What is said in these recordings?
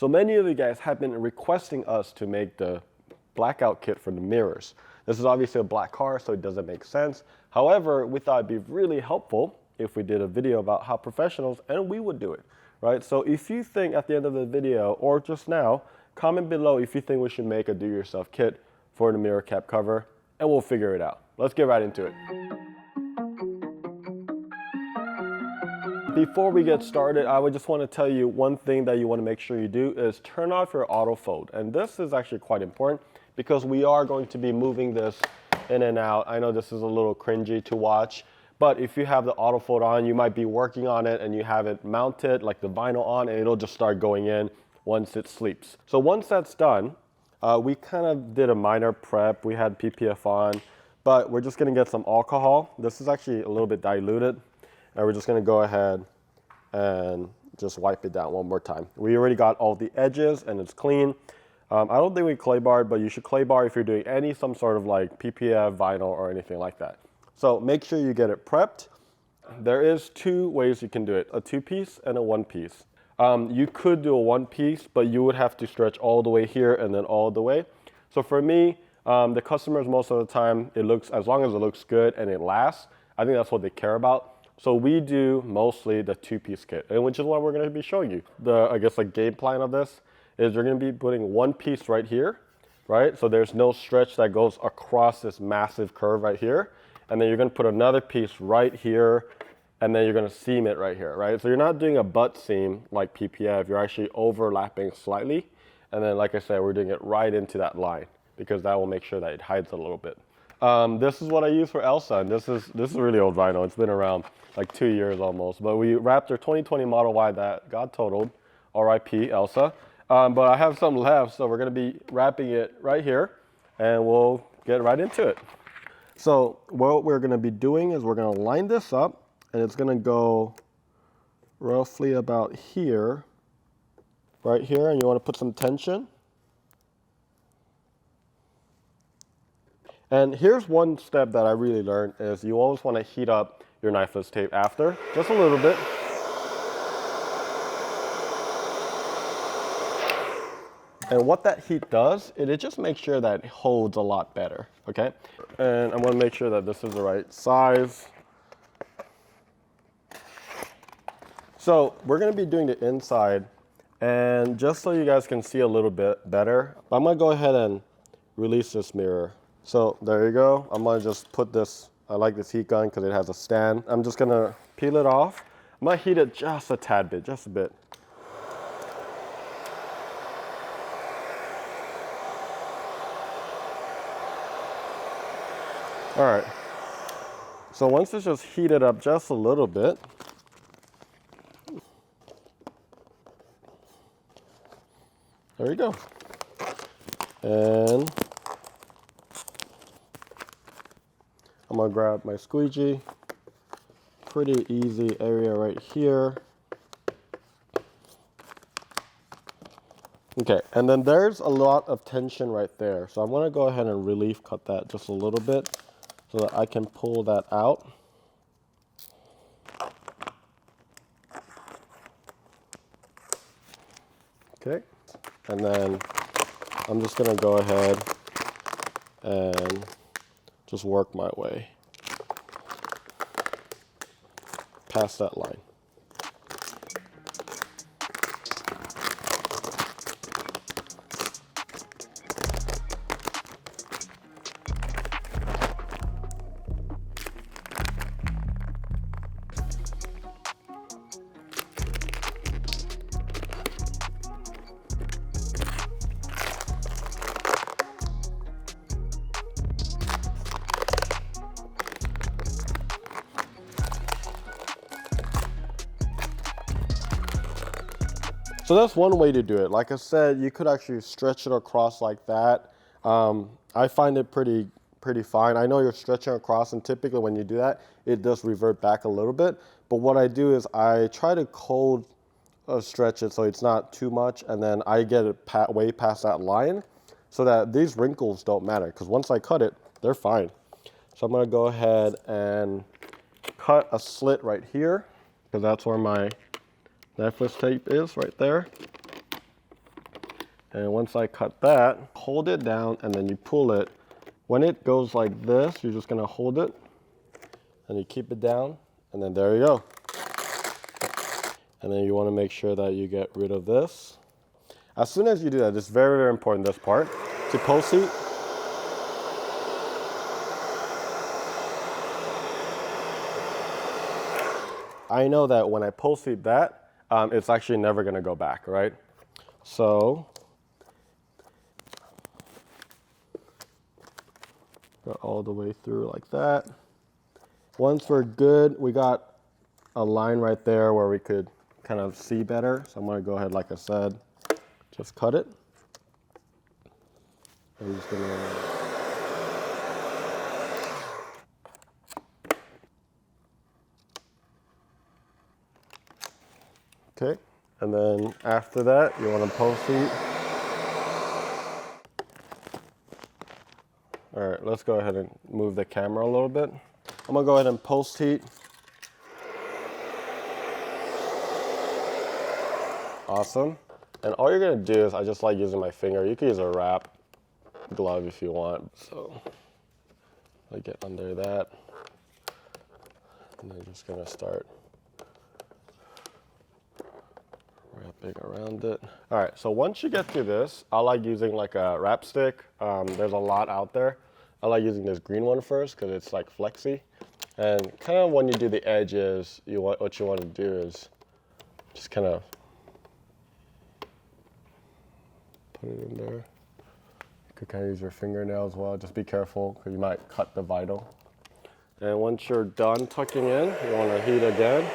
So many of you guys have been requesting us to make the blackout kit for the mirrors. This is obviously a black car, so it doesn't make sense. However, we thought it'd be really helpful if we did a video about how professionals, and we would do it, right? So if you think at the end of the video, or just now, comment below if you think we should make a do-yourself kit for the mirror cap cover, and we'll figure it out. Let's get right into it. Before we get started, I would just want to tell you one thing that you want to make sure you do is turn off your auto fold. And this is actually quite important because we are going to be moving this in and out. I know this is a little cringy to watch, but if you have the auto fold on, you might be working on it and you have it mounted like the vinyl on, and it'll just start going in once it sleeps. So once that's done, we kind of did a minor prep. We had PPF on, but we're just going to get some alcohol. This is actually a little bit diluted, and we're just going to go ahead and just wipe it down one more time. We already got all the edges and it's clean. I don't think we clay barred, but you should clay bar if you're doing some sort of like PPF, vinyl, or anything like that. So make sure you get it prepped. There is two ways you can do it, a 2-piece and a 1-piece. You could do a 1-piece, but you would have to stretch all the way here and then all the way. So for me, the customers most of the time, it looks, as long as it looks good and it lasts, I think that's what they care about. So we do mostly the 2-piece kit, and which is what we're going to be showing you. I guess the game plan of this is you're going to be putting one piece right here, right? So there's no stretch that goes across this massive curve right here. And then you're going to put another piece right here, and then you're going to seam it right here, right? So you're not doing a butt seam like PPF. You're actually overlapping slightly. And then, like I said, we're doing it right into that line because that will make sure that it hides a little bit. This is what I use for Elsa, and this is really old vinyl. It's been around like 2 years almost. But we wrapped her 2020 Model Y that got totaled, RIP Elsa. But I have some left, so we're going to be wrapping it right here, and we'll get right into it. So what we're going to be doing is we're going to line this up, and it's going to go roughly about here, right here, and you want to put some tension. And here's one step that I really learned is you always want to heat up your knifeless tape after, just a little bit. And what that heat does, it just makes sure that it holds a lot better, okay? And I'm gonna make sure that this is the right size. So we're gonna be doing the inside, and just so you guys can see a little bit better, I'm gonna go ahead and release this mirror. So there you go. I'm gonna just put this, I like this heat gun because it has a stand. I'm just gonna peel it off. I'm gonna heat it just a tad bit, just a bit. All right, so once it's just heated up just a little bit, there you go. And I'm gonna grab my squeegee, pretty easy area right here. Okay, and then there's a lot of tension right there. So I'm gonna go ahead and relief cut that just a little bit, so that I can pull that out. Okay, and then I'm just gonna go ahead and just work my way past that line. So that's one way to do it. Like I said, you could actually stretch it across like that. I find it pretty fine. I know you're stretching across, and typically when you do that, it does revert back a little bit. But what I do is I try to cold stretch it so it's not too much, and then I get it way past that line so that these wrinkles don't matter, because once I cut it, they're fine. So I'm gonna go ahead and cut a slit right here, because that's where my knifeless tape is, right there. And once I cut that, hold it down and then you pull it. When it goes like this, you're just gonna hold it and you keep it down and then there you go. And then you wanna make sure that you get rid of this. As soon as you do that, it's very, very important, this part, to post heat. I know that when I post heat that, it's actually never gonna go back, right? So, go all the way through like that. Once we're good, we got a line right there where we could kind of see better. So I'm gonna go ahead, like I said, just cut it. I'm just gonna... Okay, and then after that, you want to post heat. All right, let's go ahead and move the camera a little bit. I'm gonna go ahead and post heat. Awesome. And all you're gonna do is, I just like using my finger. You can use a wrap glove if you want. So I get under that, and I'm just gonna start wrapping around it. All right, so once you get through this, I like using like a wrap stick. There's a lot out there. I like using this green one first because it's like flexy. And kind of when you do the edges, what you want to do is just kind of put it in there. You could kind of use your fingernail as well. Just be careful because you might cut the vinyl. And once you're done tucking in, you want to heat again.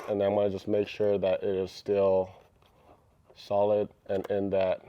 And then I'm going to just make sure that it is still solid and in that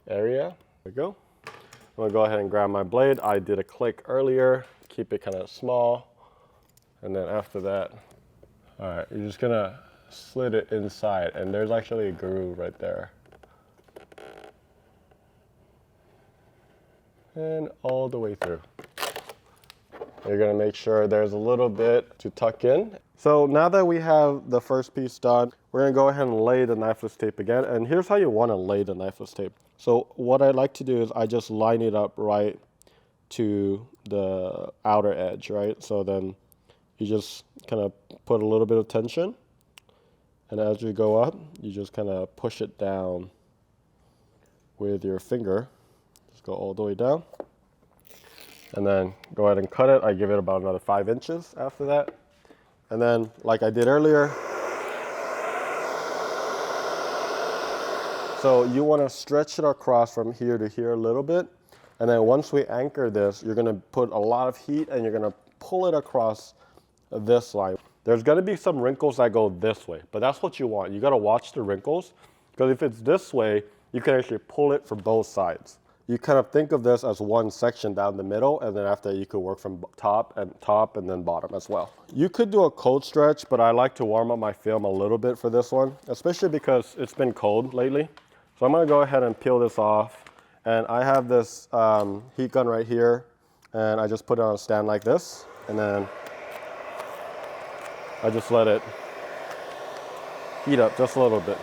area. There we go. I'm going to go ahead and grab my blade. I did a click earlier, keep it kind of small. And then after that, all right, you're just going to slit it inside. And there's actually a groove right there. And all the way through. You're going to make sure there's a little bit to tuck in. So now that we have the first piece done, we're going to go ahead and lay the knifeless tape again. And here's how you want to lay the knifeless tape. So what I like to do is I just line it up right to the outer edge, right? So then you just kind of put a little bit of tension. And as you go up, you just kind of push it down with your finger. Just go all the way down. And then go ahead and cut it. I give it about another 5 inches after that. And then, like I did earlier, so you want to stretch it across from here to here a little bit. And then once we anchor this, you're going to put a lot of heat and you're going to pull it across this line. There's going to be some wrinkles that go this way, but that's what you want. You got to watch the wrinkles, because if it's this way, you can actually pull it from both sides. You kind of think of this as one section down the middle, and then after you could work from top and then bottom as well. You could do a cold stretch, but I like to warm up my film a little bit for this one, especially because it's been cold lately. So I'm gonna go ahead and peel this off. And I have this heat gun right here, and I just put it on a stand like this, and then I just let it heat up just a little bit.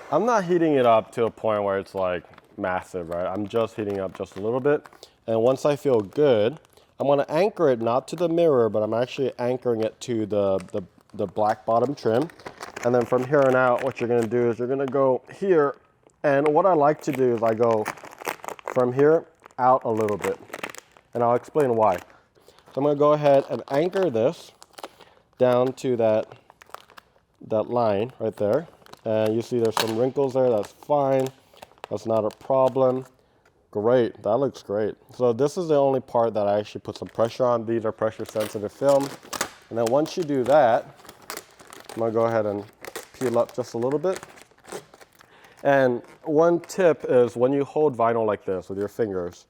I'm not heating it up to a point where it's like massive, right? I'm just heating up just a little bit. And once I feel good, I'm gonna anchor it not to the mirror, but I'm actually anchoring it to the black bottom trim. And then from here on out, what you're gonna do is you're gonna go here. And what I like to do is I go from here out a little bit. And I'll explain why. So I'm gonna go ahead and anchor this down to that line right there. And you see there's some wrinkles there, that's fine. That's not a problem. Great, that looks great. So this is the only part that I actually put some pressure on. These are pressure sensitive film. And then once you do that, I'm gonna go ahead and peel up just a little bit. And one tip is when you hold vinyl like this with your fingers,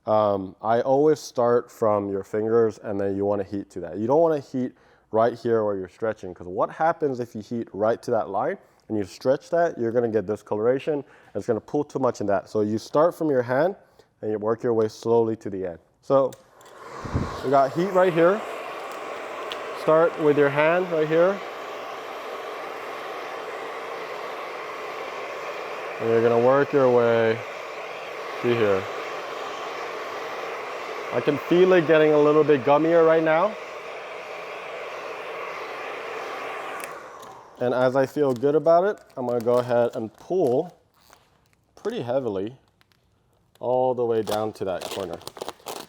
I always start from your fingers and then you wanna heat to that. You don't wanna heat right here where you're stretching, because what happens if you heat right to that line and you stretch that, you're gonna get discoloration and it's gonna pull too much in that. So you start from your hand and you work your way slowly to the end. So We got heat right here. Start with your hand right here. And you're gonna work your way to here. I can feel it getting a little bit gummier right now. And as I feel good about it, I'm gonna go ahead and pull pretty heavily all the way down to that corner.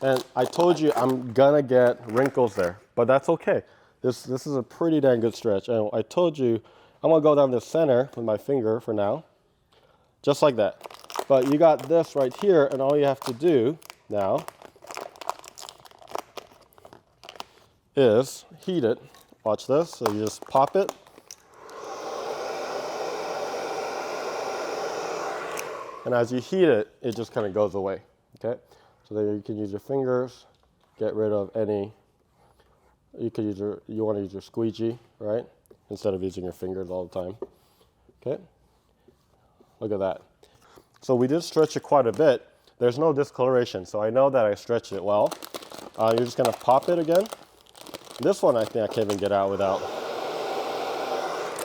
And I told you I'm gonna get wrinkles there, but that's okay. This is a pretty dang good stretch. And I told you I'm gonna go down the center with my finger for now, just like that. But you got this right here, and all you have to do now is heat it. Watch this. So you just pop it. And as you heat it, it just kind of goes away, okay? So then you can use your fingers, get rid of any, you want to use your squeegee, right? Instead of using your fingers all the time, okay? Look at that. So we did stretch it quite a bit. There's no discoloration, so I know that I stretched it well. You're just gonna pop it again. This one I think I can't even get out without.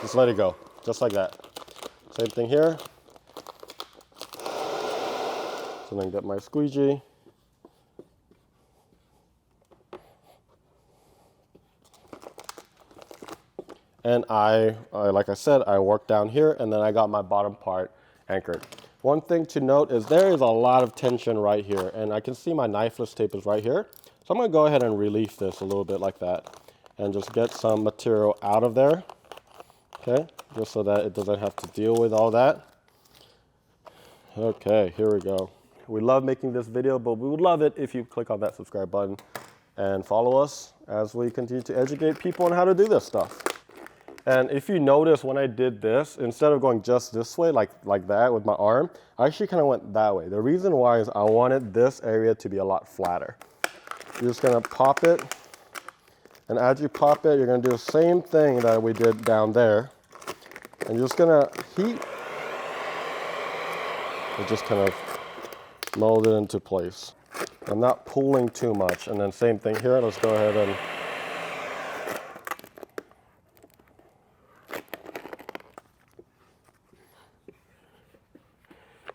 Just let it go, just like that. Same thing here. So then get my squeegee. And like I said, I worked down here and then I got my bottom part anchored. One thing to note is there is a lot of tension right here, and I can see my knifeless tape is right here. So I'm gonna go ahead and relieve this a little bit like that and just get some material out of there, okay? Just so that it doesn't have to deal with all that. Okay, here we go. We love making this video, but we would love it if you click on that subscribe button and follow us as we continue to educate people on how to do this stuff. And if you notice when I did this, instead of going just this way, like that with my arm, I actually kind of went that way. The reason why is I wanted this area to be a lot flatter. You're just gonna pop it, and as you pop it, you're gonna do the same thing that we did down there. And you're just gonna heat. It just kind of mold it into place. I'm not pulling too much. And then same thing here. Let's go ahead and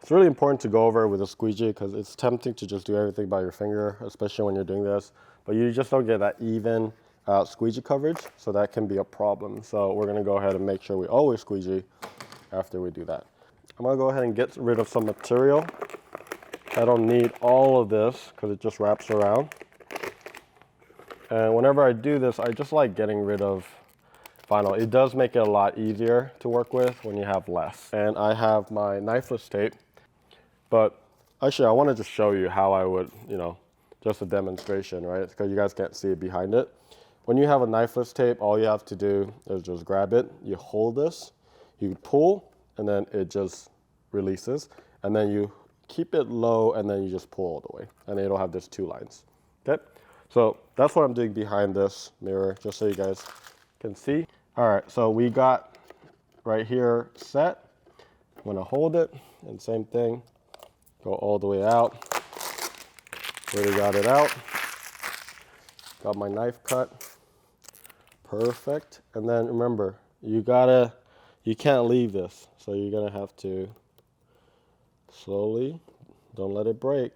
it's really important to go over with a squeegee because it's tempting to just do everything by your finger, especially when you're doing this. But you just don't get that even squeegee coverage, so that can be a problem. So we're gonna go ahead and make sure we always squeegee after we do that. I'm gonna go ahead and get rid of some material. I don't need all of this because it just wraps around. And whenever I do this, I just like getting rid of vinyl. It does make it a lot easier to work with when you have less. And I have my knifeless tape, but actually I want to just show you how I would, just a demonstration, right? Because you guys can't see it behind it. When you have a knifeless tape, all you have to do is just grab it. You hold this, you pull, and then it just releases. And then you keep it low, and then you just pull all the way, and it'll have these two lines, okay? So that's what I'm doing behind this mirror, just so you guys can see. All right, so we got right here set. I'm gonna hold it, and same thing, go all the way out. Already got it out. Got my knife cut, perfect. And then remember, you can't leave this, so you're gonna have to slowly, don't let it break.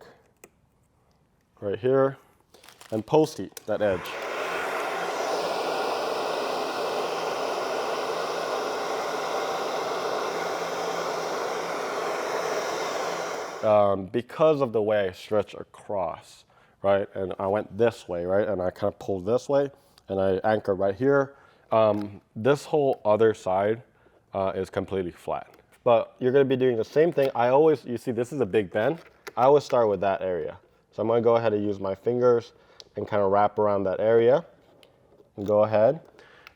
Right here, and post heat that edge. Because of the way I stretch across, right? And I went this way, right? And I kind of pulled this way, and I anchor right here. This whole other side is completely flat. But you're gonna be doing the same thing. You see this is a big bend. I always start with that area. So I'm gonna go ahead and use my fingers and kind of wrap around that area. And go ahead.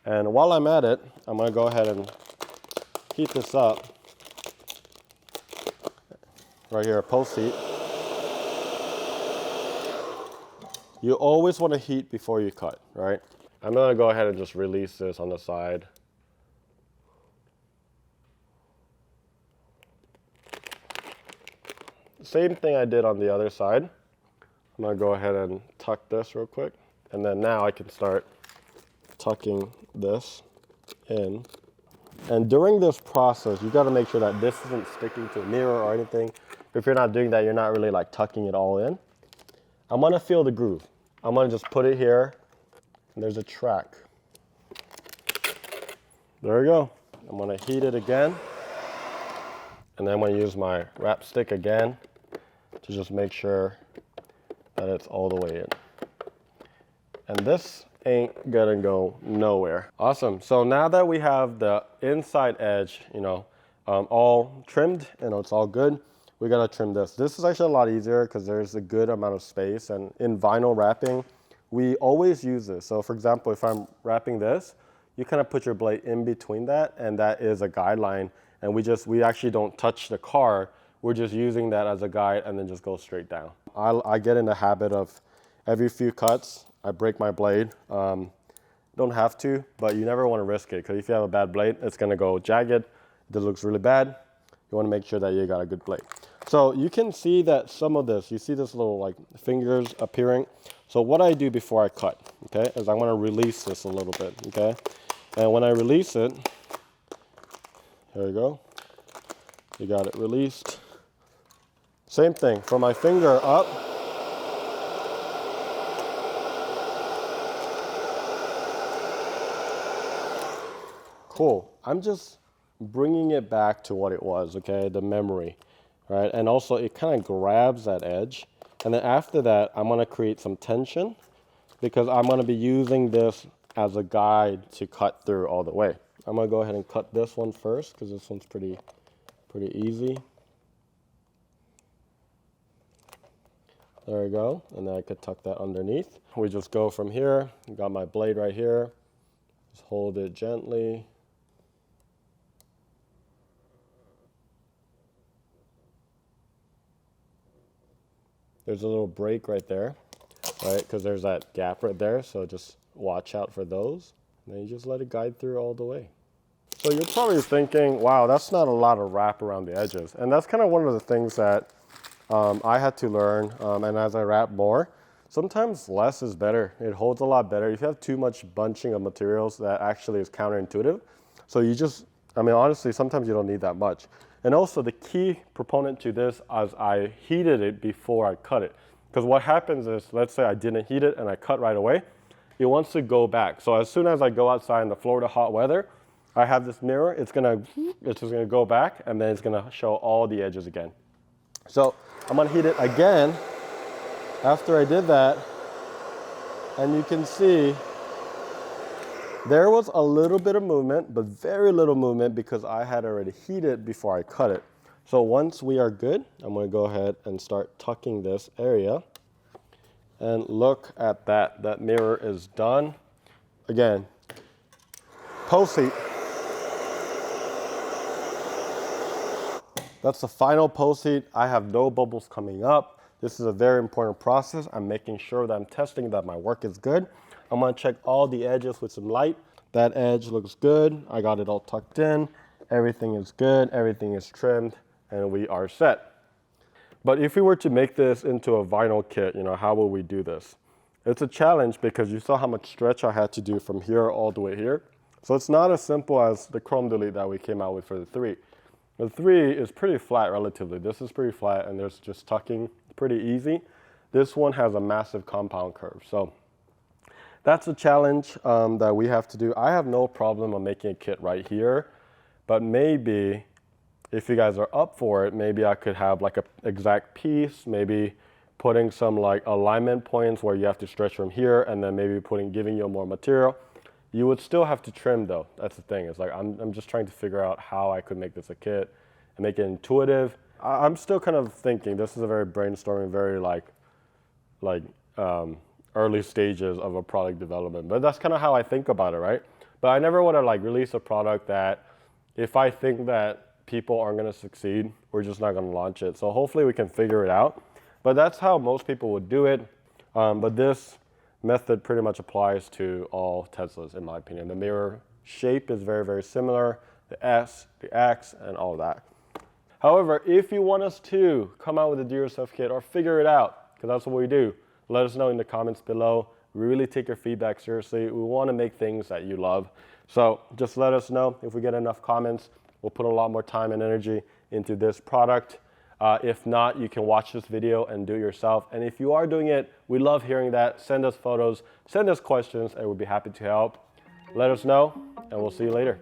And while I'm at it, I'm gonna go ahead and heat this up. Right here, post heat. You always wanna heat before you cut, right? I'm gonna go ahead and just release this on the side. Same thing I did on the other side. I'm gonna go ahead and tuck this real quick. And then now I can start tucking this in. And during this process, you got to make sure that this isn't sticking to a mirror or anything. If you're not doing that, you're not really like tucking it all in. I'm gonna feel the groove. I'm gonna just put it here, and there's a track. There we go. I'm gonna heat it again. And then I'm gonna use my wrap stick again to just make sure that it's all the way in. And this ain't gonna go nowhere. Awesome. So now that we have the inside edge, all trimmed, it's all good, we gotta trim this. This is actually a lot easier because there's a good amount of space, and in vinyl wrapping, we always use this. So for example, if I'm wrapping this, you kind of put your blade in between that, and that is a guideline. And we actually don't touch the car. We're just using that as a guide and then just go straight down. I get in the habit of every few cuts, I break my blade. Don't have to, but you never want to risk it, because if you have a bad blade, it's gonna go jagged. This looks really bad. You wanna make sure that you got a good blade. So you can see that some of this, you see this little like fingers appearing. So what I do before I cut, okay, is I'm gonna release this a little bit, okay? And when I release it, here we go. You got it released. Same thing, from my finger up. Cool. I'm just bringing it back to what it was, okay, the memory, right? And also it kind of grabs that edge. And then after that, I'm gonna create some tension, because I'm gonna be using this as a guide to cut through all the way. I'm gonna go ahead and cut this one first, because this one's pretty easy. There we go, and then I could tuck that underneath. We just go from here, got my blade right here, just hold it gently. There's a little break right there, right? Because there's that gap right there, so just watch out for those. And then you just let it guide through all the way. So you're probably thinking, wow, that's not a lot of wrap around the edges. And that's kind of one of the things that I had to learn, and as I wrap more, sometimes less is better. It holds a lot better. If you have too much bunching of materials, that actually is counterintuitive. So you just, honestly, sometimes you don't need that much. And also the key proponent to this is I heated it before I cut it. Because what happens is, let's say I didn't heat it and I cut right away, it wants to go back. So as soon as I go outside in the Florida hot weather, I have this mirror, it's just gonna go back, and then it's gonna show all the edges again. So I'm gonna heat it again after I did that, and you can see there was a little bit of movement, but very little movement, because I had already heated before I cut it. So once we are good, I'm gonna go ahead and start tucking this area. And look at that, that mirror is done. Again, post heat. That's the final post heat. I have no bubbles coming up. This is a very important process. I'm making sure that I'm testing that my work is good. I'm gonna check all the edges with some light. That edge looks good. I got it all tucked in. Everything is good, everything is trimmed, and we are set. But if we were to make this into a vinyl kit, how will we do this? It's a challenge, because you saw how much stretch I had to do from here all the way here. So it's not as simple as the chrome delete that we came out with for the 3. The 3 is pretty flat relatively. This is pretty flat, and there's just tucking pretty easy. This one has a massive compound curve. So that's a challenge that we have to do. I have no problem on making a kit right here, but maybe if you guys are up for it, maybe I could have like an exact piece, maybe putting some like alignment points where you have to stretch from here, and then maybe giving you more material. You would still have to trim though. That's the thing. It's like I'm just trying to figure out how I could make this a kit and make it intuitive. I'm still kind of thinking. This is a very brainstorming, very early stages of a product development. But that's kind of how I think about it, right? But I never want to release a product that if I think that people aren't going to succeed, we're just not going to launch it. So hopefully we can figure it out. But that's how most people would do it. But this method pretty much applies to all Teslas, in my opinion. The mirror shape is very, very similar. The S, the X, and all that. However, if you want us to come out with a do-yourself kit or figure it out, because that's what we do, let us know in the comments below. We really take your feedback seriously. We want to make things that you love. So just let us know. If we get enough comments, we'll put a lot more time and energy into this product. If not, you can watch this video and do it yourself. And if you are doing it, we love hearing that. Send us photos, send us questions, and we'll be happy to help. Let us know, and we'll see you later.